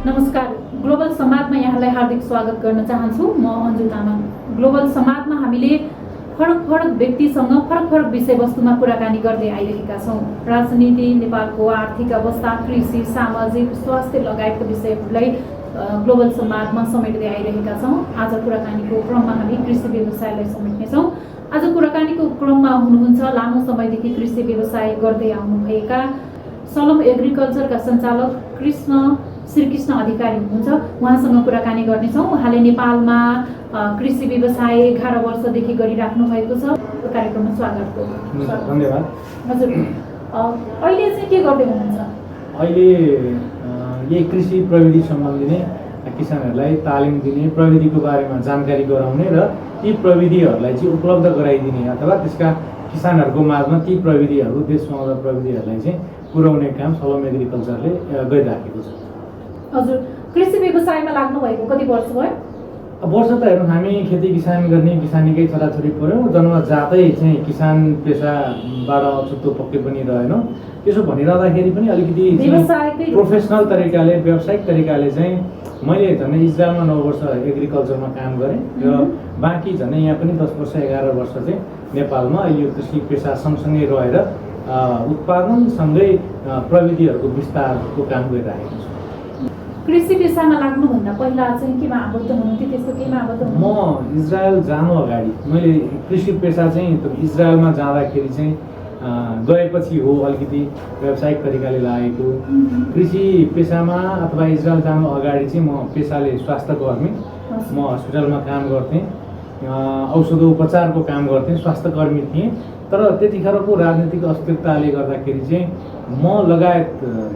नमस्कार। ग्लोबल संवादमा यहाँलाई हार्दिक स्वागत गर्न चाहन्छु। म अन्जु तामाङ। ग्लोबल संवादमा हामीले फरक व्यक्तिसँग फरक विषयवस्तुमा कुराकानी गर्दै आइरहेका छौँ। राजनीति, नेपालको आर्थिक अवस्था, कृषि, सामाजिक, स्वास्थ्य लगायतका विषयहरूलाई ग्लोबल संवादमा समेट्दै आइरहेका छौँ। आज कुराकानीको क्रममा हामी कृषि व्यवसायलाई समेट्नेछौँ। आज कुराकानीको क्रममा हुनुहुन्छ लामो समयदेखि कृषि व्यवसाय गर्दै आउनुभएका सलम एग्रिकल्चरका सञ्चालक श्रीकृष्ण अधिकारी हुनुहुन्छ। उहाँसँग कुराकानी गर्नेछौँ। उहाँले नेपालमा कृषि व्यवसाय 11 वर्षदेखि गरिराख्नु भएको छ। कार्यक्रममा स्वागत गर्छु। धन्यवाद। हजुर, अहिले चाहिँ के गर्दै हुनुहुन्छ? अहिले यही कृषि प्रविधि सम्बन्धी नै किसानहरूलाई तालिम दिने, प्रविधिको बारेमा जानकारी गराउने र ती प्रविधिहरूलाई चाहिँ उपलब्ध गराइदिने अथवा त्यसका किसानहरूको माझमा ती प्रविधिहरू, देशमा आउँदा प्रविधिहरूलाई चाहिँ पुर्याउने काम सलम एग्रिकल्चरले गरिराखेको छ। हजुर, कृषि व्यवसायमा लाग्नु भएको कति वर्ष भयो? वर्ष त हेर्नु, हामी खेती किसान गर्ने किसानीकै छोराछोरी पऱ्यौँ। जन्म जातै चाहिँ किसान पेसाबाट अछुतो पक्कै पनि रहेनौँ। त्यसो भनिरहँदाखेरि पनि अलिकति प्रोफेसनल तरिकाले, व्यावसायिक तरिकाले चाहिँ मैले झन् इजरायलमा 9 वर्ष एग्रिकल्चरमा काम गरेँ र बाँकी झन् यहाँ पनि 10 वर्ष 11 वर्ष चाहिँ नेपालमा यो कृषि पेसा सँगसँगै रहेर उत्पादनसँगै प्रविधिहरूको विस्तारको काम गरिरहेको छु। कृषि पेसामा लाग्नुभन्दा पहिला चाहिँ केमा आबद्ध हुनुहुन्थ्यो? त्यस्तो केमा आबद्ध हुनुहुन्थ्यो? म इजरायल जानु अगाडि मैले कृषि पेसा चाहिँ इजरायलमा जाँदाखेरि चाहिँ गएपछि हो अलिकति व्यावसायिक तरिकाले लागेको। कृषि पेसामा अथवा इजरायल जानु अगाडि चाहिँ म पेसाले स्वास्थ्यकर्मी, म हस्पिटलमा काम गर्थेँ, औषधोपचारको काम गर्थेँ, स्वास्थ्यकर्मी थिएँ। तर त्यतिखेरको राजनीतिक अस्थिरताले गर्दाखेरि चाहिँ म लगायत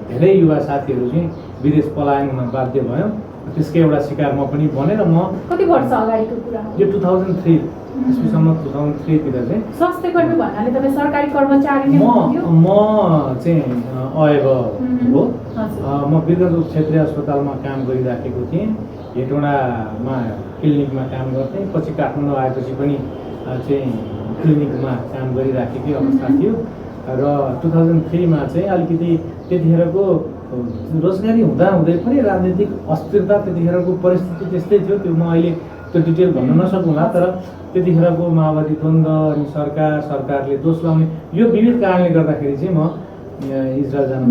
धेरै युवा साथीहरू चाहिँ विदेश पलायन हुन बाध्य भयौँ। त्यसकै एउटा शिकार म पनि बनेर म कति वर्ष अगाडिको कुरा? यो 2003 ईस्वीसम्म 2003 तिर चाहिँ स्वास्थ्यकर्मी भन्नाले तपाईँ सरकारी कर्मचारी नै हुनुहुन्थ्यो? म चाहिँ अयब हो। म वीरगञ्ज क्षेत्रीय अस्पतालमा काम गरिराखेको थिएँ। हेटौँडामा क्लिनिकमा काम गर्थेँ। पछि काठमाडौँ आएपछि पनि चाहिँ क्लिनिकमा काम गरिराखेकै अवस्था थियो। र 2003मा चाहिँ अलिकति त्यतिखेरको रोजगारी हुँदाहुँदै पनि राजनीतिक अस्थिरता, त्यतिखेरको परिस्थिति त्यस्तै थियो। त्यो म अहिले त्यो डिटेल भन्न नसकुँला। तर त्यतिखेरको माओवादी द्वन्द्व अनि सरकारले दोष लाउने यो विविध कारणले गर्दाखेरि चाहिँ म इजरायल जानु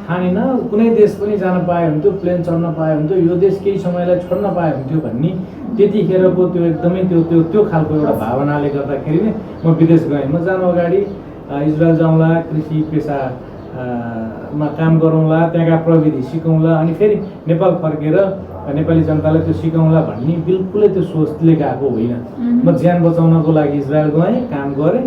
ठानेन। कुनै देश पनि जान पाए हुन्थ्यो, प्लेन चढ्न पाए हुन्थ्यो, यो देश केही समयलाई छोड्न पाए हुन्थ्यो भन्ने त्यतिखेरको त्यो एकदमै त्यो खालको एउटा भावनाले गर्दाखेरि नै म विदेश गएँ। म जानु अगाडि इजरायल जाउँला, कृषि पेसामा काम गरौँला, त्यहाँका प्रविधि सिकौँला, अनि फेरि नेपाल फर्केर नेपाली जनतालाई त्यो सिकाउँला भन्ने बिल्कुलै त्यो सोचले गएको होइन। म ज्यान बचाउनको लागि इजरायल गएँ, काम गरेँ।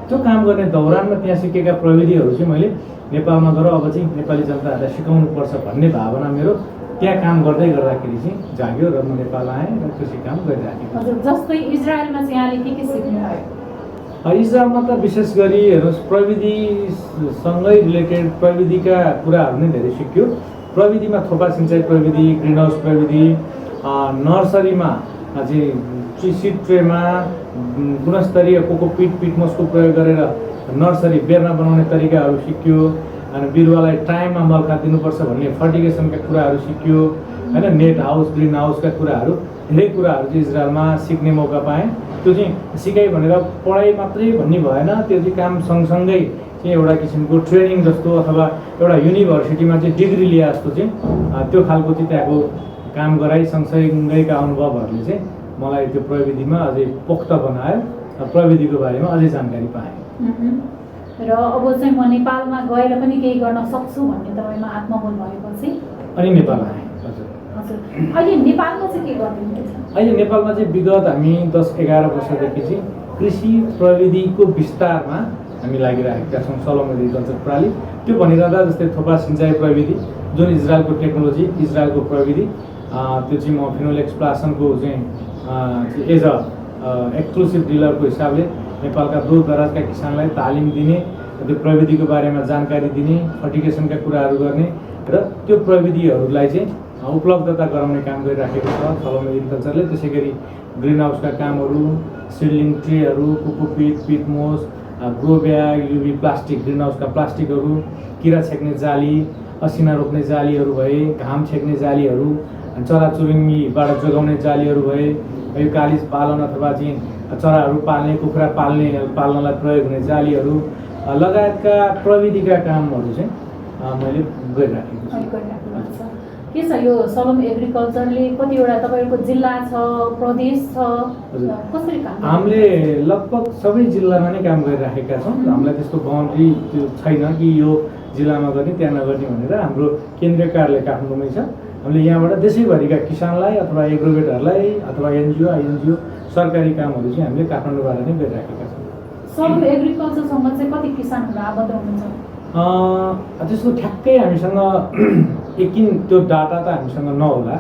त्यो काम गर्ने दौरानमा त्यहाँ सिकेका प्रविधिहरू चाहिँ मैले नेपालमा गएर अब चाहिँ नेपाली जनताहरूलाई सिकाउनुपर्छ भन्ने भावना मेरो त्यहाँ काम गर्दाखेरि चाहिँ जाग्यो र म नेपाल आएँ र कृषि काम गरिराखेको। हजुर, जस्तै इजरायलमा चाहिँ यहाँले के सिक्नुभयो? इजरायलमा त विशेष गरी हेर्नुहोस्, प्रविधिसँगै रिलेटेड प्रविधिका कुराहरू नै धेरै सिक्यो। प्रविधिमा थोपा सिँचाइ प्रविधि, ग्रिन हाउस प्रविधि, नर्सरीमा चाहिँ सिड ट्रेमा गुणस्तरीय कोकोपिट, पिटमोसको प्रयोग गरेर नर्सरी बेर्ना बनाउने तरिकाहरू सिक्यो। अनि बिरुवालाई टाइममा मलखा दिनुपर्छ भन्ने फर्टिगेसनका कुराहरू सिक्यो होइन। नेट हाउस, ग्रिन हाउसका कुराहरू, धेरै कुराहरू चाहिँ इजरायलमा सिक्ने मौका पाएँ। त्यो चाहिँ सिकाइ भनेर पढाइ मात्रै भन्ने भएन, त्यो चाहिँ काम सँगसँगै चाहिँ एउटा किसिमको ट्रेनिङ जस्तो अथवा एउटा युनिभर्सिटीमा चाहिँ डिग्री लिए जस्तो चाहिँ त्यो खालको चाहिँ त्यहाँको काम गराइ सँगसँगैका अनुभवहरूले चाहिँ मलाई त्यो प्रविधिमा अझै पोख्त बनायो, प्रविधिको बारेमा अझै जानकारी पाएँ। र अब चाहिँ म नेपालमा गएर पनि केही गर्न सक्छु भन्ने तपाईँमा आत्मबल भएपछि अनि नेपाल आएँ। हजुर, अहिले नेपालमा चाहिँ के गर्दै हुनुहुन्छ? अहिले नेपालमा चाहिँ विगत हामी 10-11 वर्षदेखि चाहिँ कृषि प्रविधिको विस्तारमा हामी लागिरहेका छौँ। सलम एग्रिकल्चर प्रणाली त्यो भनिरहँदा जस्तै थोपा सिँचाइ प्रविधि जुन इजरायलको टेक्नोलोजी, इजरायलको प्रविधि, त्यो चाहिँ म फिनोलेक्स प्लासनको चाहिँ एज अ एक्सक्लुसिभ डिलरको हिसाबले नेपालका दूर दराजका किसानलाई तालिम दिने, त्यो प्रविधिको बारेमा जानकारी दिने, फर्टिगेसनका कुराहरू गर्ने र त्यो प्रविधिहरूलाई चाहिँ उपलब्धता गराउने काम गरिराखेको छ सलम एग्रिकल्चरले। त्यसै गरी ग्रिन हाउसका कामहरू, सिडलिङ ट्रेहरू, cocopeat, peat moss, grow bag, UV plastic, green हाउसका प्लास्टिकहरू, किरा छेक्ने जाली, असिना रोक्ने जालीहरू भए, घाम छेक्ने जालीहरू, चराचुरुङ्गीबाट जोगाउने जालीहरू भए, यो कालिज पालन अथवा चाहिँ चराहरू पाल्ने, कुखुरा पाल्नलाई प्रयोग हुने जालीहरू लगायतका प्रविधिका कामहरू चाहिँ मैले गरिराखेको छु। के छ यो सलम एग्रिकल्चरले कतिवटा तपाईँहरूको जिल्ला छ, प्रदेश छ, कसरी काम? हामीले लगभग सबै जिल्लामा नै काम गरिराखेका छौँ। हामीलाई त्यस्तो बाउन्ड्री त्यो छैन कि यो जिल्लामा गर्ने त्यहाँ नगर्ने भनेर। हाम्रो केन्द्रीय कार्यालय काठमाडौँमै छ। हामीले यहाँबाट देशैभरिका किसानलाई अथवा एग्रोभेटहरूलाई अथवा एनजिओ आइएनजिओ सरकारी कामहरू चाहिँ हामीले काठमाडौँबाट नै गरिराखेका छौँ। सलम एग्रिकल्चरसँग चाहिँ कति किसानहरू आबद्ध हुनुहुन्छ? त्यसको ठ्याक्कै हामीसँग एकिन त्यो डाटा त हामीसँग नहोला,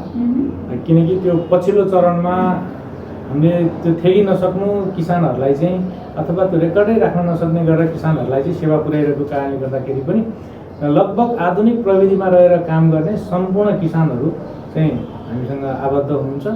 किनकि त्यो पछिल्लो चरणमा हामीले त्यो थेगी नसक्नु किसानहरूलाई चाहिँ अथवा त्यो रेकर्डै राख्न नसक्ने गरेर किसानहरूलाई चाहिँ सेवा पुर्याइरहेको कारणले गर्दाखेरि पनि लगभग आधुनिक प्रविधिमा रहेर काम गर्ने सम्पूर्ण किसानहरू चाहिँ हामीसँग आबद्ध हुनुहुन्छ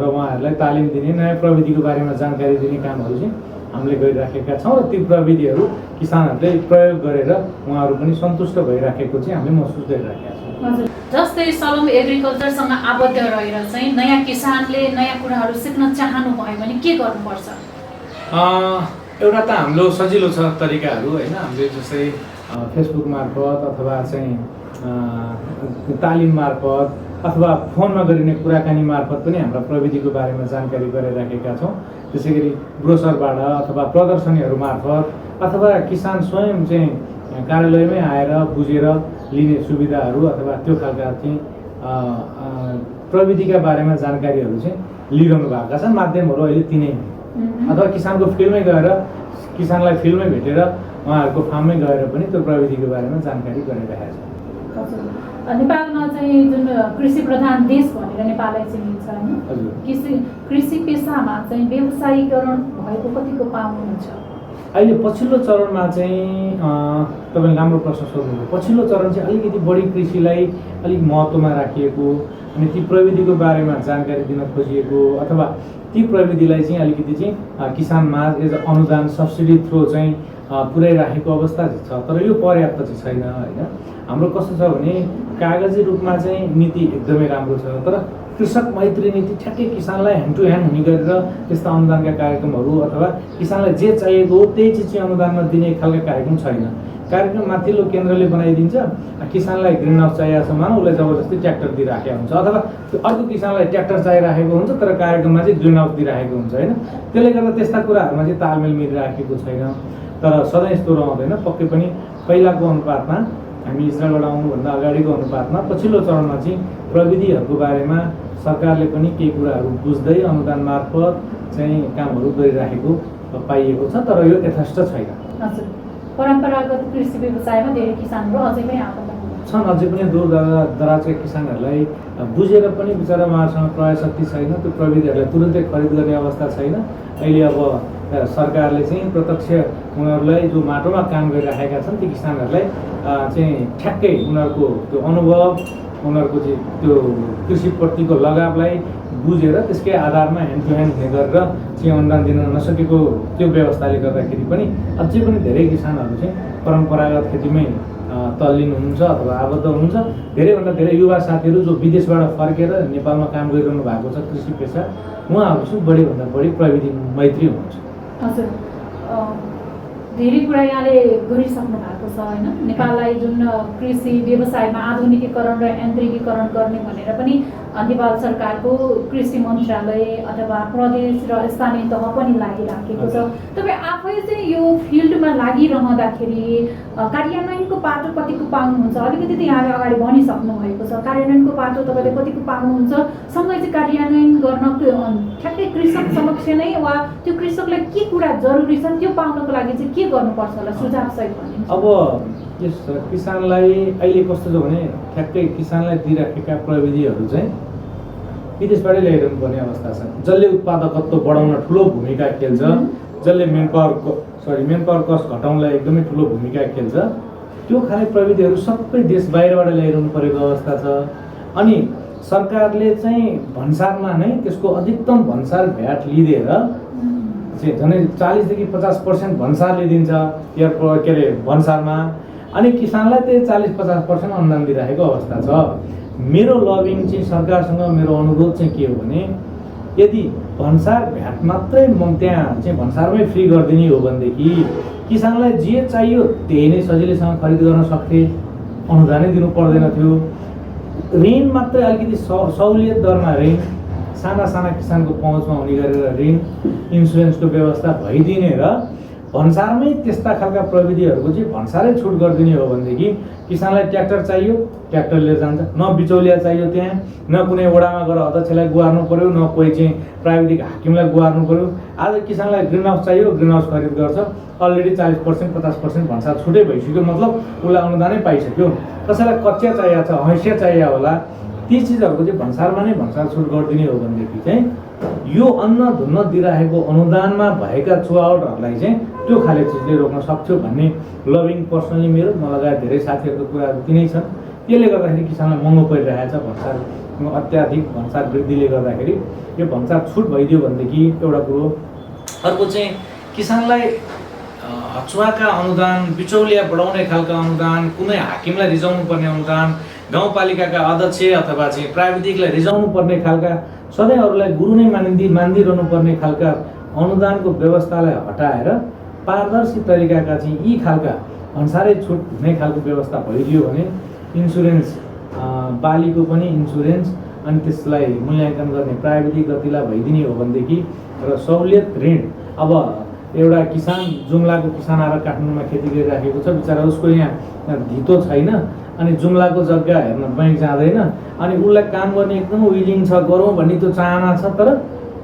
र उहाँहरूलाई तालिम दिने, नयाँ प्रविधिको बारेमा जानकारी दिने कामहरू चाहिँ हामीले गरिराखेका छौँ र ती प्रविधिहरू किसानहरूले प्रयोग गरेर उहाँहरू पनि सन्तुष्ट भइराखेको चाहिँ हामीले महसुस गरिराखेका छौँ। हजुर, जस्तै सलम एग्रिकल्चरसँग आबद्ध रहेर चाहिँ नयाँ किसानले नयाँ कुराहरू सिक्न चाहनुभयो भने के गर्नुपर्छ? एउटा त हाम्रो सजिलो छ तरिकाहरू होइन। हामीले जस्तै फेसबुक मार्फत अथवा चाहिँ तालिम मार्फत अथवा फोनमा गरिने कुराकानी मार्फत पनि हाम्रा प्रविधिको बारेमा जानकारी गराइराखेका छौँ। त्यसै गरी ब्रोसरबाट अथवा प्रदर्शनीहरू मार्फत अथवा किसान स्वयं चाहिँ कार्यालयमै आएर बुझेर लिने सुविधाहरू अथवा त्यो खालका चाहिँ प्रविधिका बारेमा जानकारीहरू चाहिँ लिइरहनु भएका छन्। माध्यमहरू अहिले तिनै अथवा किसानको फिल्डमै गएर किसानलाई फिल्डमै भेटेर उहाँहरूको फार्ममै गएर पनि त्यो प्रविधिको बारेमा जानकारी गराइरहेका छन्। नेपालमा चाहिँ जुन कृषि प्रधान देश भनेर नेपाललाई चिनिन्छ होइन, कृषि पेसामा चाहिँ व्यवसायीकरण भएको कतिको पाउनुहुन्छ? अहिले पछिल्लो चरणमा चाहिँ तपाईँले राम्रो प्रश्न सोध्नुभयो। पछिल्लो चरण चाहिँ अलिकति बढी कृषिलाई अलिक महत्त्वमा राखिएको अनि ती प्रविधिको बारेमा जानकारी दिन खोजिएको अथवा ती प्रविधिलाई चाहिँ अलिकति चाहिँ किसानमा एज अनुदान सब्सिडी थ्रो चाहिँ पुर्याइराखेको अवस्था छ। तर यो पर्याप्त चाहिँ छैन होइन। हाम्रो कस्तो छ भने कागजी रूपमा चाहिँ नीति एकदमै राम्रो छ, तर कृषक मैत्री नीति ठ्याक्कै किसानलाई ह्यान्ड टु ह्यान्ड हुने गरेर त्यस्ता अनुदानका कार्यक्रमहरू अथवा किसानलाई जे चाहिएको हो त्यही चिज चाहिँ अनुदानमा दिने खालका कार्यक्रम छैन। कार्यक्रम माथिल्लो केन्द्रले बनाइदिन्छ, किसानलाई ग्रिन हाउस चाहिएको छ मानौ, उसलाई जबरजस्ती ट्र्याक्टर दिइराखेको हुन्छ अथवा त्यो अर्को किसानलाई ट्र्याक्टर चाहिरहेको हुन्छ तर कार्यक्रममा चाहिँ ग्रिन हाउस दिइराखेको हुन्छ होइन। त्यसले गर्दा त्यस्ता कुराहरूमा चाहिँ तालमेल मिलिराखेको छैन। तर सधैँ यस्तो रहँदैन। पक्कै पनि पहिलाको अनुपातमा हामी इजरायलबाट आउनुभन्दा अगाडिको अनुपातमा पछिल्लो चरणमा चाहिँ प्रविधिहरूको बारेमा सरकारले पनि केही कुराहरू बुझ्दै अनुदान मार्फत चाहिँ कामहरू गरिराखेको पाइएको छ, तर यो यथेष्ट छैन। हजुर, परम्परागत कृषि व्यवसायमा धेरै किसानहरू अझै पनि आबद्ध छन्। अझै पनि दूर दराजका किसानहरूलाई बुझेर पनि बिचरा उहाँहरूसँग क्रय शक्ति छैन, त्यो प्रविधिहरूलाई तुरुन्तै खरिद गर्ने अवस्था छैन। अहिले अब सरकारले चाहिँ प्रत्यक्ष उनीहरूलाई जो माटोमा काम गरिराखेका छन् ती किसानहरूलाई चाहिँ ठ्याक्कै उनीहरूको त्यो अनुभव, उनीहरूको चाहिँ त्यो कृषिप्रतिको लगावलाई बुझेर त्यसकै आधारमा ह्यान्ड टु ह्यान्ड हुने गरेर चाहिँ अनुदान दिन नसकेको त्यो व्यवस्थाले गर्दाखेरि पनि अझै पनि धेरै किसानहरू चाहिँ परम्परागत खेतीमै तल्लीन हुनुहुन्छ अथवा आबद्ध हुनुहुन्छ। धेरैभन्दा धेरै युवा साथीहरू जो विदेशबाट फर्केर नेपालमा काम गरिरहनु भएको छ कृषि पेसा, उहाँहरू चाहिँ बढीभन्दा बढी प्रविधि मैत्री हुनुहुन्छ। हजुर, धेरै कुरा यहाँले गरिसक्नु भएको छ होइन। नेपाललाई जुन कृषि व्यवसायमा आधुनिकीकरण र यान्त्रिकीकरण गर्ने भनेर पनि नेपाल सरकारको कृषि मन्त्रालय अथवा प्रदेश र स्थानीय तह पनि लागिराखेको छ। तपाईँ आफै चाहिँ यो फिल्डमा लागिरहँदाखेरि कार्यान्वयनको पाटो कतिको पाउनुहुन्छ? अलिकति त यहाँले अगाडि भनिसक्नु भएको छ, कार्यान्वयनको पाटो तपाईँले कतिको पाउनुहुन्छ? सँगै चाहिँ कार्यान्वयन गर्न ठ्याक्कै कृषक समक्ष नै वा त्यो कृषकलाई के कुरा जरुरी छ त्यो पाउनको लागि चाहिँ के गर्नुपर्छ होला सुझाव सहित भनिन्छ? अब यस किसानलाई अहिले कस्तो छ भने ठ्याक्कै किसानलाई दिइराखेका प्रविधिहरू चाहिँ विदेशबाटै ल्याइरहनु पर्ने अवस्था छ। जसले उत्पादकत्व बढाउन ठुलो भूमिका खेल्छ, जसले मेन पावर कस्ट घटाउनलाई एकदमै ठुलो भूमिका खेल्छ, त्यो खाले प्रविधिहरू सबै देश बाहिरबाट ल्याइरहनु परेको अवस्था छ। अनि सरकारले चाहिँ भन्सारमा नै त्यसको अधिकतम भन्सार भ्याट लिइदिएर चाहिँ झनै 40 देखि 50% भन्सारले दिन्छ के अरे भन्सारमा, अनि किसानलाई त्यही 40-50% अनुदान दिइरहेको अवस्था छ। मेरो लबिङ चाहिँ सरकारसँग मेरो अनुरोध चाहिँ के हो भने यदि भन्सार भ्याट मात्रै त्यहाँ चाहिँ भन्सारमै फ्री गरिदिने हो भनेदेखि किसानलाई जे चाहियो त्यही नै सजिलैसँग खरिद गर्न सक्थे, अनुदानै दिनु पर्दैन थियो। ऋण मात्रै अलिकति सहुलियत दरमा ऋण, साना साना किसानको पहुँचमा हुने गरेर ऋण, इन्सुरेन्सको व्यवस्था भइदिने र भन्सारमै त्यस्ता खालका प्रविधिहरूको चाहिँ भन्सारै छुट गरिदिने हो भनेदेखि किसानलाई ट्र्याक्टर चाहियो ट्र्याक्टर लिएर जान्छ, न बिचौलिया चाहियो त्यहाँ, न कुनै वडामा गएर अध्यक्षलाई गुहार्नु पर्यो, न कोही चाहिँ प्राविधिक हाकिमलाई गुहार्नु पर्यो। आज किसानलाई ग्रिन हाउस चाहियो, ग्रिन हाउस खरिद गर्छ, अलरेडी 40% 50% भन्सार छुटै भइसक्यो, मतलब उसलाई अनुदानै पाइसक्यो। कसैलाई कच्चिया चाहिएको छ, हैसिया चाहिएको होला, ती चिजहरूको चाहिँ भन्सारमा नै भन्सार छुट गरिदिने हो भनेदेखि चाहिँ यो अन्न धुन्न दिइरहेको अनुदानमा भएका चुहावटहरूलाई चाहिँ त्यो खाले चिजले रोक्न सक्थ्यो भन्ने लबिङ पर्सनली मेरो लगायत धेरै साथीहरूको कुराहरू तिनै छन्। त्यसले गर्दाखेरि किसानलाई महँगो परिरहेको छ भन्सार, अत्याधिक भन्सार वृद्धिले गर्दाखेरि यो भन्सार छुट भइदियो भनेदेखि एउटा कुरो। अर्को चाहिँ किसानलाई हचुवाका अनुदान, बिचौलिया बढाउने खालका अनुदान, कुनै हाकिमलाई रिजाउनु पर्ने अनुदान, गाउँपालिकाका अध्यक्ष अथवा चाहिँ प्राविधिकलाई रिजाउनु पर्ने खालका, सधैँ अरूलाई गुरु नै मानिदिरहनु पर्ने खालका अनुदानको व्यवस्थालाई हटाएर पारदर्शी तरिकाका चाहिँ यी खालका भन्सारै छुट हुने खालको व्यवस्था भइदियो भने इन्सुरेन्स, बालीको पनि इन्सुरेन्स, अनि त्यसलाई मूल्याङ्कन गर्ने प्राविधिक गतिलाई भइदिने हो भनेदेखि र सहुलियत ऋण। अब एउटा किसान, जुम्लाको किसान आएर काठमाडौँमा खेती गरिराखेको छ, बिचरा उसको यहाँ धितो छैन, अनि जुम्लाको जग्गा हेर्न ब्याङ्क जाँदैन, अनि उसलाई काम गर्ने एकदम विलिङ छ, गरौँ भन्ने त्यो चाहना छ, तर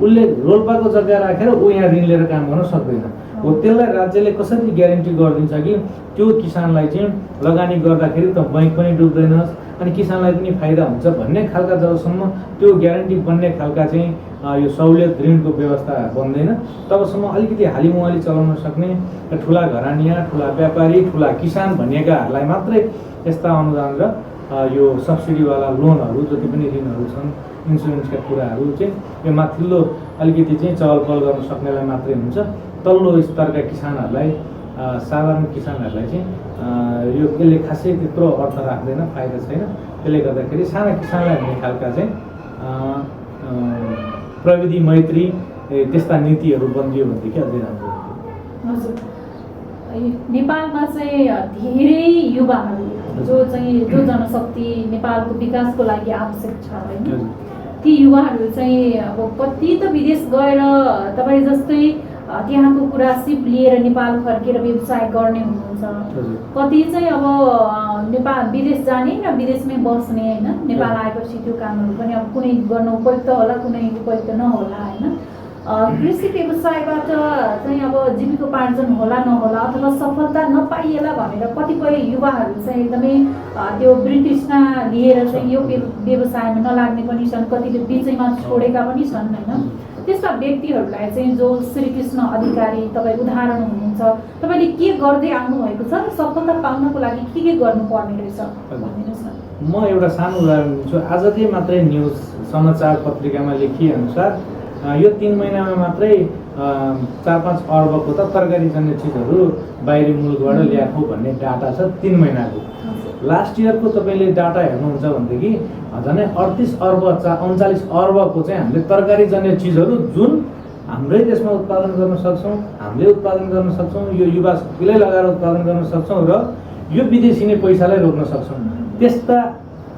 उसले रोल्पाको जग्गा राखेर ऊ यहाँ ऋण लिएर काम गर्न सक्दैन। हो त्यसलाई राज्यले कसरी ग्यारेन्टी गरिदिन्छ कि त्यो किसानलाई चाहिँ लगानी गर्दाखेरि त बैङ्क पनि डुब्दैनस् अनि किसानलाई पनि फाइदा हुन्छ भन्ने खालका जबसम्म त्यो ग्यारेन्टी बन्ने खालका चाहिँ यो सहुलियत ऋणको व्यवस्था बन्दैन तबसम्म अलिकति हालिमुहाली चलाउन सक्ने ठुला घरानिया, ठुला व्यापारी, ठुला किसान भनिएकाहरूलाई मात्रै यस्ता अनुदान र यो सब्सिडीवाला लोनहरू जति पनि ऋणहरू छन्, इन्सुरेन्सका कुराहरू चाहिँ यो माथिल्लो अलिकति चाहिँ चहल पहल गर्न सक्नेलाई मात्रै हुन्छ। तल्लो स्तरका किसानहरूलाई, साधारण किसानहरूलाई चाहिँ यो यसले खासै त्यत्रो अर्थ राख्दैन, फाइदा छैन। त्यसले गर्दाखेरि साना किसानलाई हुने खालका चाहिँ प्रविधि मैत्री त्यस्ता नीतिहरू बनियो भनेदेखि अझै राम्रो हुन्थ्यो। हजुर, नेपालमा चाहिँ धेरै युवाहरू जो जनशक्ति नेपालको विकासको लागि आवश्यक छ होइन, ती युवाहरू चाहिँ अब कति त विदेश गएर तपाईँ जस्तै त्यहाँको कुरा सिप लिएर नेपाल फर्केर व्यवसाय गर्ने हुनुहुन्छ, कति चाहिँ अब नेपाल विदेश जाने र विदेशमै बस्ने होइन, नेपाल आएपछि त्यो कामहरू पनि अब कुनै गर्न उपयुक्त होला, कुनै उपयुक्त नहोला होइन। कृषि व्यवसायबाट चाहिँ अब जीविकोपार्जन होला नहोला अथवा सफलता नपाइएला भनेर कतिपय युवाहरू चाहिँ एकदमै त्यो ब्रिटिसमा लिएर चाहिँ यो व्यवसायमा नलाग्ने पनि छन्, कतिले बिचैमा छोडेका पनि छन् होइन। त्यस्ता व्यक्तिहरूलाई चाहिँ जो श्रीकृष्ण अधिकारी तपाईँ उदाहरण हुनुहुन्छ, तपाईँले के गर्दै आउनुभएको छ र सफलता पाउनको लागि के गर्नुपर्ने रहेछ भनिदिनुहोस् न। म एउटा सानो उदाहरण दिन्छु। आजकै मात्रै न्युज समाचार पत्रिकामा लेखिएअनुसार यो 3 महिनामा मात्रै 4-5 अर्बको त तरकारीजन्य चिजहरू बाहिरी मुलुकबाट ल्याएको भन्ने डाटा छ 3 महिनाको। लास्ट इयरको तपाईँले डाटा हेर्नुहुन्छ भनेदेखि झनै 38 अर्ब 39 अर्बको चाहिँ हामीले तरकारीजन्य चिजहरू जुन हाम्रै देशमा उत्पादन गर्न सक्छौँ, हामीले उत्पादन गर्न सक्छौँ, यो युवा शक्तिलाई लगाएर उत्पादन गर्न सक्छौँ र यो विदेशी नै पैसालाई रोक्न सक्छौँ। त्यस्ता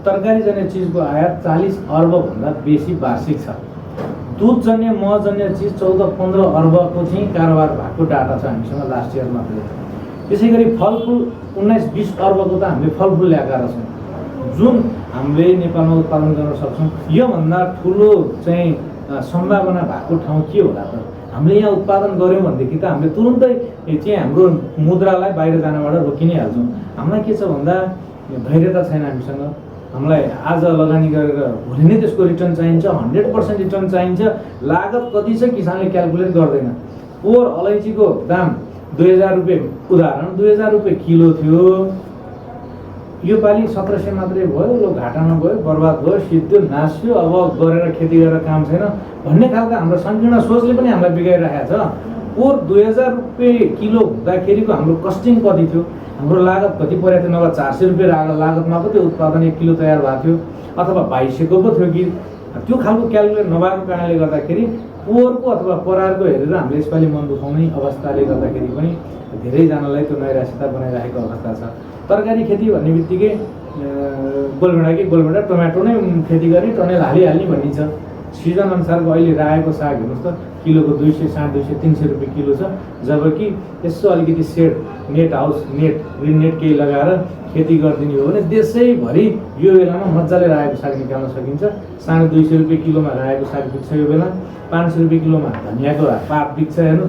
तरकारीजन्य चिजको आयात 40 अर्बभन्दा बेसी वार्षिक छ। दुधजन्य महजन्य चिज 14-15 अर्बको चाहिँ कारोबार भएको डाटा छ हामीसँग लास्ट इयर मात्रै। त्यसै गरी फलफुल 19-20 अर्बको त हामीले फलफुल ल्याएका छौँ जुन हामीले नेपालमा उत्पादन गर्न सक्छौँ। योभन्दा ठुलो चाहिँ सम्भावना भएको ठाउँ के होला त? हामीले यहाँ उत्पादन गऱ्यौँ भनेदेखि त हामीले तुरुन्तै चाहिँ हाम्रो मुद्रालाई बाहिर जानबाट रोकि नै हाल्छौँ। हामीलाई के छ भन्दा धैर्यता छैन हामीसँग। हामीलाई आज लगानी गरेर भोलि नै त्यसको रिटर्न चाहिन्छ, 100% रिटर्न चाहिन्छ। लागत कति छ किसानले क्यालकुलेट गर्दैन। पोहोर अलैँचीको दाम 2000 रुपियाँ, उदाहरण 2000 रुपियाँ किलो थियो, योपालि 1700 मात्रै भयो, लो घाटामा गयो, बर्बाद भयो, सिद्धो नास्यो, अब गरेर खेती गरेर काम छैन भन्ने खालको हाम्रो संकीर्ण सोचले पनि हामीलाई बिगाइरहेको छ। पोहोर 2000 रुपियाँ किलो हुँदाखेरिको हाम्रो कस्टिङ कति थियो, हाम्रो लागत कति परेको थियो, नभए 400 रुपियाँ लागतमा पो त्यो उत्पादन 1 किलो तयार भएको थियो अथवा 2200 पो थियो कि, त्यो खालको क्यालकुलेट नभएको कारणले गर्दाखेरि पोहोरको अथवा परारको हेरेर हामीले यसपालि मन दुखाउने अवस्थाले गर्दाखेरि पनि धेरैजनालाई त्यो नैराश्यता बनाइराखेको अवस्था छ। तरकारी खेती भन्ने बित्तिकै गोलभेडा टमाटो नै खेती गर्ने, टनेल हालिहाल्ने भनिन्छ। सिजन अनुसारको अहिले रायोको साग हेर्नुहोस् त, किलोको 200, 250, 300 रुपियाँ किलो छ। जबकि यसो अलिकति shed, net house, green net केही लगाएर खेती गरिदिने हो भने देशैभरि यो बेलामा मजाले रायोको साग निकाल्न सकिन्छ। 250 रुपियाँ किलोमा रायोको साग बिक्छ यो बेला, 500 रुपियाँ किलोमा धनियाँको पात बिक्छ। हेर्नु,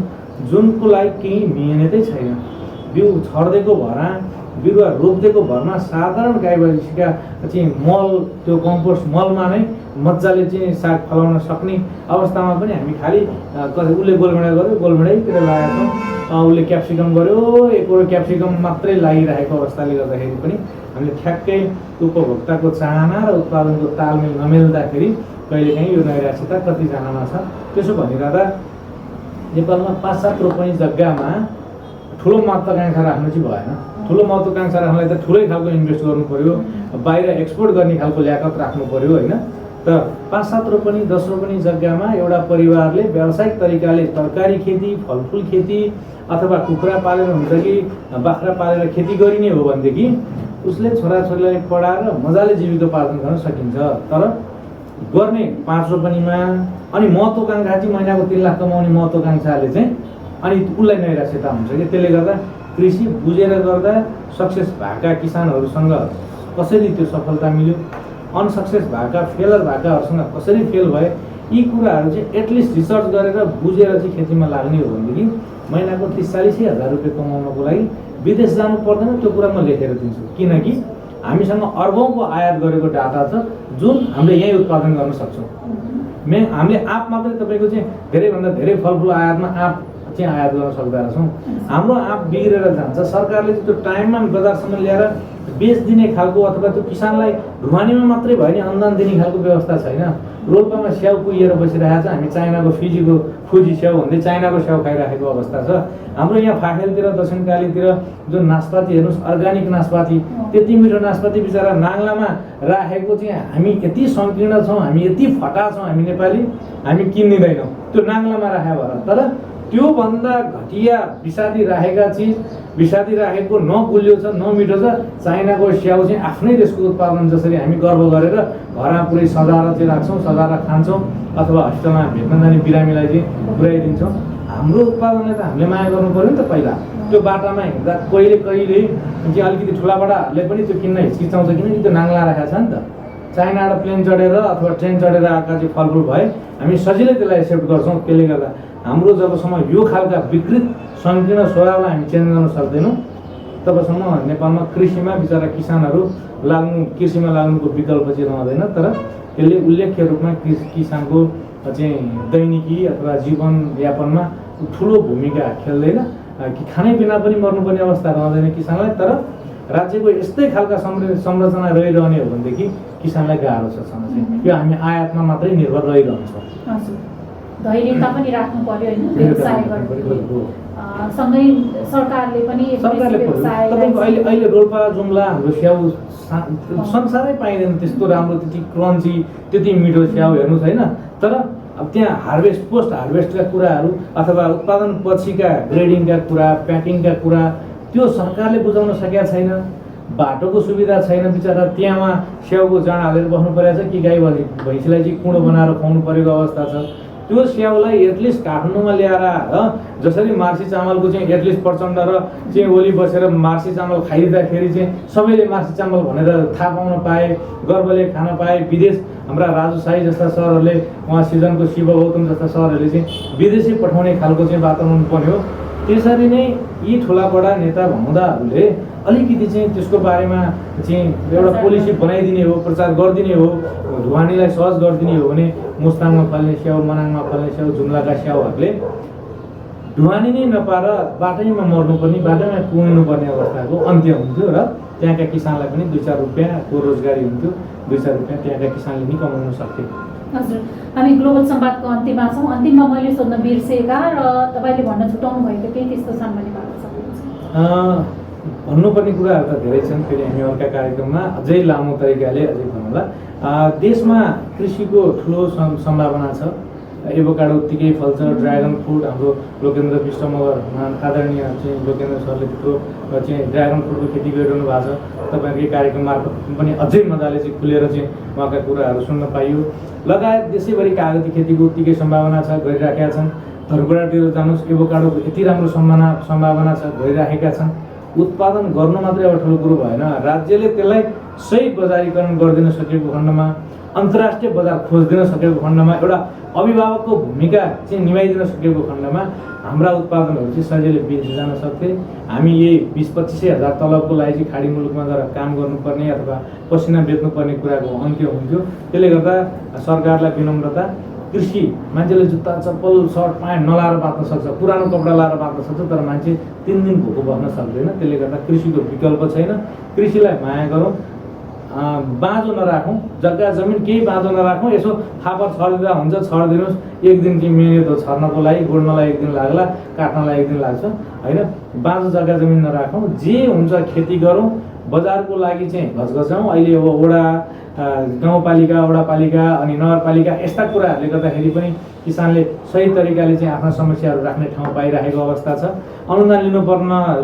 जुनको लागि केही मिहिनेतै छैन। बिउ छर्देको भरमा, बिरुवा रोप्देको भरमा साधारण गाई भैँसीका चाहिँ मल, त्यो कम्पोस्ट मलमा नै मजाले चाहिँ साग फलाउन सक्ने अवस्थामा पनि हामी खालि उसले गोलभेडा गर्यो, गोलभेडैतिर लागेका छौँ, उसले क्याप्सिकम गर्यो, एकरो क्याप्सिकम मात्रै लागिरहेको अवस्थाले गर्दाखेरि पनि हामीले ठ्याक्कै उपभोक्ताको चाहना र उत्पादनको तालमेल नमिल्दाखेरि कहिलेकाहीँ यो नैराश्यता कतिजनामा छ। त्यसो भनिरहँदा नेपालमा 5-7 रोपनी जग्गामा ठुलो महत्त्वाकांक्षा राख्नु चाहिँ भएन। ठुलो महत्त्वाकांक्षा राख्नलाई त ठुलै खालको इन्भेस्ट गर्नु पर्यो, बाहिर एक्सपोर्ट गर्ने खालको ल्याकत राख्नु पर्यो होइन। त 5-7 रोपनी 10 रोपनी जग्गामा एउटा परिवारले व्यावसायिक तरिकाले तरकारी खेती, फलफुल खेती अथवा कुखुरा पालेर हुन्छ कि बाख्रा पालेर खेती गरिने हो भनेदेखि उसले छोराछोरीलाई पढाएर मजाले जीविकोपार्जन गर्न सकिन्छ। तर गर्ने 5 रोपनीमा अनि महत्त्वाकांक्षा चाहिँ महिनाको 3 लाख कमाउने महत्त्वाकांक्षाले चाहिँ अनि उसलाई नैराश्यता हुन्छ कि। त्यसले गर्दा कृषि बुझेर गर्दा सक्सेस भएका किसानहरूसँग कसरी त्यो सफलता मिल्यो, अनसक्सेस भएका फेलर भएकाहरूसँग कसरी फेल भए, यी कुराहरू चाहिँ एटलिस्ट रिसर्च गरेर बुझेर चाहिँ खेतीमा लाग्ने हो भनेदेखि महिनाको 30-40 हजार रुपियाँ कमाउनको लागि विदेश जानु पर्दैन। त्यो कुरा म लेखेर दिन्छु, किनकि हामीसँग अर्बौँको आयात गरेको डाटा छ जुन हामीले यहीँ उत्पादन गर्न सक्छौँ। हामीले आँप मात्रै तपाईँको चाहिँ धेरैभन्दा धेरै फलफुल आयातमा आँप चाहिँ आयात गर्न सक्दा रहेछौँ। हाम्रो आँप बिग्रेर जान्छ, सरकारले त्यो टाइममा बजारसम्म ल्याएर बेचिदिने खालको अथवा त्यो किसानलाई ढुवानीमा मात्रै भयो नि अनुदान दिने खालको व्यवस्था छैन। रोल्पामा स्याउ कुहिएर बसिरहेको छ, हामी चाइनाको फुजी स्याउ भन्दै चाइनाको स्याउ खाइराखेको अवस्था छ। हाम्रो यहाँ फाखेलतिर दक्षिणकालीतिर जुन नासपाती हेर्नुहोस्, अर्ग्यानिक नासपाती, त्यति मिठो नासपाती बिचरा नाङ्लामा राखेको चाहिँ हामी यति सङ्कीर्ण छौँ, हामी यति फटा छौँ, हामी नेपाली, हामी किन्दिँदैनौँ त्यो नाङ्लामा राखे भएर। तर त्योभन्दा घटिया विषादी राखेका चिज, विषादी राखेको न गुलियो छ न मिठो छ चाइनाको स्याउ चाहिँ आफ्नै देशको उत्पादन जसरी हामी गर्व गरेर घरमा पुरै सजाएर चाहिँ राख्छौँ, सजाएर खान्छौँ अथवा हस्पिटलमा भेट्न जाने बिरामीलाई चाहिँ पुर्याइदिन्छौँ। हाम्रो उत्पादनलाई त हामीले माया गर्नु पऱ्यो नि त। पहिला त्यो बाटामा हिँड्दा कहिले चाहिँ अलिकति ठुलाबडाहरूले पनि त्यो किन्न हिचकिचाउँछ, किनकि त्यो नाङ्ला राखेको छ नि त। चाइनाबाट प्लेन चढेर अथवा ट्रेन चढेर आएका चाहिँ फलफुल भए हामी सजिलै त्यसलाई एक्सेप्ट गर्छौँ। त्यसले गर्दा हाम्रो जबसम्म यो खालका विकृत सङ्कीर्ण स्वभावलाई हामी चेन्ज गर्न सक्दैनौँ तबसम्म नेपालमा कृषिमा बिचरा कृषिमा लाग्नुको विकल्प चाहिँ रहँदैन। तर त्यसले उल्लेख्य रूपमा किसानको चाहिँ दैनिकी अथवा जीवनयापनमा ठुलो भूमिका खेल्दैन। खानैपिना पनि मर्नुपर्ने अवस्था रहँदैन किसानलाई। तर राज्यको यस्तै खालका संरचना रहिरहने हो भनेदेखि किसानलाई गाह्रो छ चाहिँ। यो हामी आयातमा मात्रै निर्भर रहिरहन्छौँ। धैर्यता पनि राख्नु पर्यो होइन, व्यवसाय गर्नु सँगै सरकारले पनि तपाईँको अहिले रोल्पा जुम्ला हाम्रो स्याउ संसारै पाइँदैन त्यस्तो राम्रो, त्यति क्रन्ची, त्यति मिठो स्याउ हेर्नु छैन। तर अब त्यहाँ हार्भेस्ट पोस्ट हार्भेस्टका कुराहरू अथवा उत्पादन पछिका ग्रेडिङका कुरा, प्याकिङका कुरा त्यो सरकारले बुझाउन सकेका छैन। बाटोको सुविधा छैन, बिचरा त्यहाँ स्याउको जाँड हालेर बस्नु परेको छ कि गाई भैँसीलाई चाहिँ कुँडो बनाएर खुवाउनु परेको अवस्था छ। त्यो स्याउलाई एटलिस्ट काठमाडौँमा ल्याएर जसरी मार्सी चामलको चाहिँ एटलिस्ट प्रचण्ड र चाहिँ ओली बसेर मार्सी चामल खाइदिँदाखेरि चाहिँ सबैले मार्सी चामल भनेर थाहा पाउन पाए, गर्वले खान पाए। विदेश हाम्रा राजु साई जस्ता सरहरूले, उहाँ सिजनको शिव गौतम जस्ता सरहरूले चाहिँ विदेशी पठाउने खालको चाहिँ वातावरण बन्यो। त्यसरी नै यी ठुला बडा नेता भनाउँदाहरूले अलिकति चाहिँ त्यसको बारेमा चाहिँ एउटा पोलिसी बनाइदिने हो, प्रचार गरिदिने हो, ढुवानीलाई सहज गरिदिने हो भने मुस्ताङमा फल्ने स्याउ, मनाङमा फल्ने स्याउ, जुम्लाका स्याउहरूले ढुवानी नै नपाएर बाटैमा मर्नुपर्ने, बाटैमा कुहिनुपर्ने अवस्थाको अन्त्य हुन्थ्यो र त्यहाँका किसानलाई पनि 2-4 रुपियाँको रोजगारी हुन्थ्यो, 2-4 रुपियाँ त्यहाँका किसानले नि कमाउन सक्थे। हजुर, हामी ग्लोबल संवादको अन्त्यमा छौँ। अन्तिममा मैले सोध्न बिर्सेका र तपाईँले भन्न छुटाउनु भएको केही त्यस्तो छन् भने भन्न सक्नुहुन्छ? भन्नुपर्ने कुराहरू त धेरै छन्, फेरि हामी अर्का कार्यक्रममा अझै लामो तरिकाले अझै भनौँला। देशमा कृषिको ठुलो सम्भावना छ। एभोकाडो उत्तिकै फल्छ, ड्रागन फ्रुट हाम्रो लोकेन्द्र विष्ट मगर आदरणीय चाहिँ लोकेन्द्र सरले त्यत्रो चाहिँ ड्रागन फ्रुटको खेती गरिरहनु भएको छ। तपाईँहरूकै कार्यक्रम मार्फत पनि अझै मजाले चाहिँ खुलेर चाहिँ उहाँका कुराहरू सुन्न पाइयो। लगायत देशैभरि कागती खेतीको उत्तिकै सम्भावना छ, गरिराखेका छन्। धनकुरातिर जानुहोस्, एभोकाडोको यति राम्रो सम्भावना छ, गरिराखेका छन्। उत्पादन गर्नु मात्रै अब ठुलो कुरो भएन, राज्यले त्यसलाई सही बजारीकरण गरिदिन सकेको खण्डमा, अन्तर्राष्ट्रिय बजार खोजिदिन सकेको खण्डमा, एउटा अभिभावकको भूमिका चाहिँ निभाइदिन सकेको खण्डमा हाम्रा उत्पादनहरू चाहिँ सजिलै विदेश जान सक्थे। हामी यही 20-25 हजार तलबको लागि चाहिँ खाडी मुलुकमा गएर काम गर्नुपर्ने अथवा पसिना बेच्नुपर्ने कुराको अन्त्य हुन्थ्यो। त्यसले गर्दा सरकारलाई विनम्रता, कृषि मान्छेले जुत्ता चप्पल सर्ट प्यान्ट नलाएर बाँच्न सक्छ, पुरानो कपडा लाएर बाँच्न सक्छ, तर मान्छे 3 दिन भोको बस्न सक्दैन। त्यसले गर्दा कृषिको विकल्प छैन। कृषिलाई माया गरौँ, बाँझो नराखौँ, जग्गा जमिन केही बाँझो नराखौँ। यसो फापर छरिदिँदा हुन्छ, छरिदिनुहोस्। एक दिन कि मेहनत हो छर्नको लागि, गोड्नलाई एक दिन लाग्ला, काट्नलाई एक दिन लाग्छ होइन। बाँझो जग्गा जमिन नराखौँ, जे हुन्छ खेती गरौँ। बजारको लागि चाहिँ घचघचाउँ। अहिले अब वडा गाउँपालिका, वडापालिका अनि नगरपालिका यस्ता कुराहरूले गर्दाखेरि पनि किसानले सही तरिकाले चाहिँ आफ्ना समस्याहरू राख्ने ठाउँ पाइरहेको अवस्था छ। अनुदान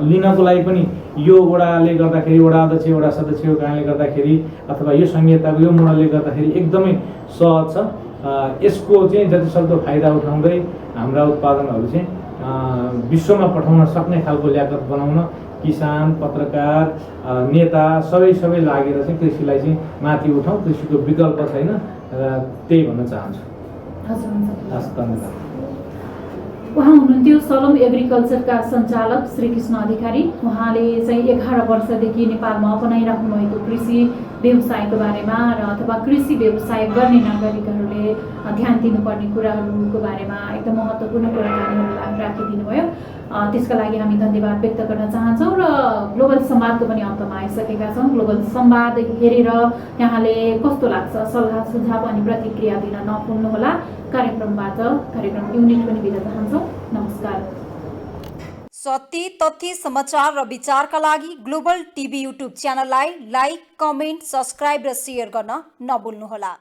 लिनको लागि पनि यो वडाले गर्दाखेरि, वडा अध्यक्ष, वडा सदस्यको कारणले गर्दाखेरि अथवा यो संहिताको यो मोडलले गर्दाखेरि एकदमै सहज छ। यसको चाहिँ जतिसक्दो फाइदा उठाउँदै हाम्रा उत्पादनहरू चाहिँ विश्वमा पठाउन सक्ने खालको ल्याकत बनाउन किसान, पत्रकार, नेता सबै लागेर चाहिँ कृषिलाई चाहिँ माथि उठाउँ। कृषिको विकल्प छैन, त्यही भन्न चाहन्छु। धन्यवाद। उहाँ हुनुहुन्थ्यो सलोम एग्रिकल्चरका सञ्चालक श्री कृष्ण अधिकारी। उहाँले चाहिँ 11 वर्षदेखि नेपालमा अपनाइराख्नु भएको कृषि व्यवसायको बारेमा र अथवा कृषि व्यवसाय गर्ने नागरिकहरूले ध्यान दिनुपर्ने कुराहरूको बारेमा एकदम महत्त्वपूर्ण कुराकानीहरू राखिदिनु भयो। त्यसका लागि हामी धन्यवाद व्यक्त गर्न चाहन्छौँ र ग्लोबल संवादको पनि अन्तमा आइसकेका छौँ। ग्लोबल संवाद हेरेर यहाँले कस्तो लाग्छ सल्लाह सुझाव अनि प्रतिक्रिया दिन नभुल्नुहोला। कार्यक्रम युनिट पनि बिदा चाहन्छौँ। नमस्कार। सत्य, तथ्य, समाचार र विचारका लागि ग्लोबल टिभी युट्युब च्यानललाई लाइक, कमेन्ट, सब्स्क्राइब र सेयर गर्न नभुल्नुहोला।